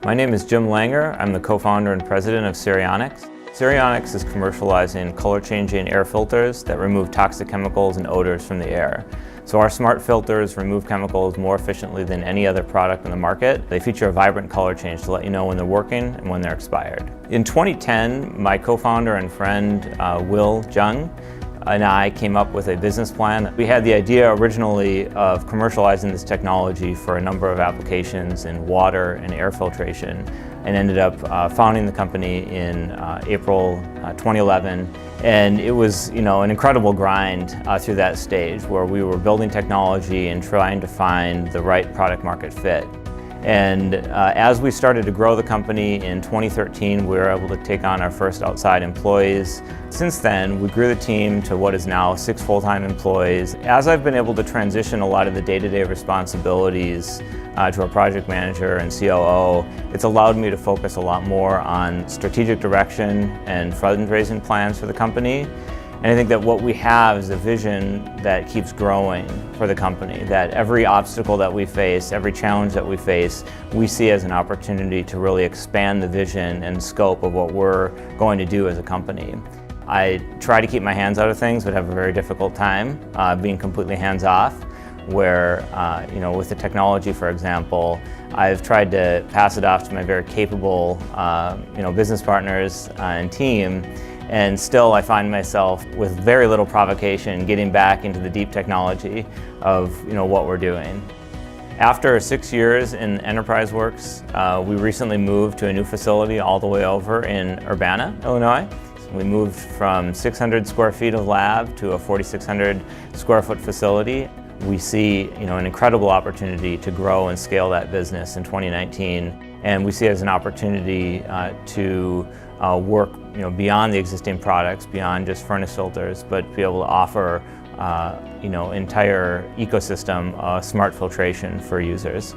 My name is Jim Langer. I'm the co-founder and president of Serionix. Serionix is commercializing color-changing air filters that remove toxic chemicals and odors from the air. So our smart filters remove chemicals more efficiently than any other product in the market. They feature a vibrant color change to let you know when they're working and when they're expired. In 2010, my co-founder and friend Will Jung and I came up with a business plan. We had the idea originally of commercializing this technology for a number of applications in water and air filtration, and ended up founding the company in April 2011. And it was, an incredible grind through that stage where we were building technology and trying to find the right product market fit. And as we started to grow the company in 2013, we were able to take on our first outside employees. Since then, we grew the team to what is now 6 full-time employees. As I've been able to transition a lot of the day-to-day responsibilities to a project manager and COO, it's allowed me to focus a lot more on strategic direction and fundraising plans for the company. And I think that what we have is a vision that keeps growing for the company, that every obstacle that we face, every challenge that we face, we see as an opportunity to really expand the vision and scope of what we're going to do as a company. I try to keep my hands out of things, but have a very difficult time being completely hands-off, where, with the technology, for example, I've tried to pass it off to my very capable, business partners and team. And still I find myself with very little provocation getting back into the deep technology of what we're doing. After 6 years in Enterprise Works, we recently moved to a new facility all the way over in Urbana, Illinois. We moved from 600 square feet of lab to a 4,600 square foot facility. We see an incredible opportunity to grow and scale that business in 2019, and we see it as an opportunity to work beyond the existing products, beyond just furnace filters, but be able to offer entire ecosystem smart filtration for users.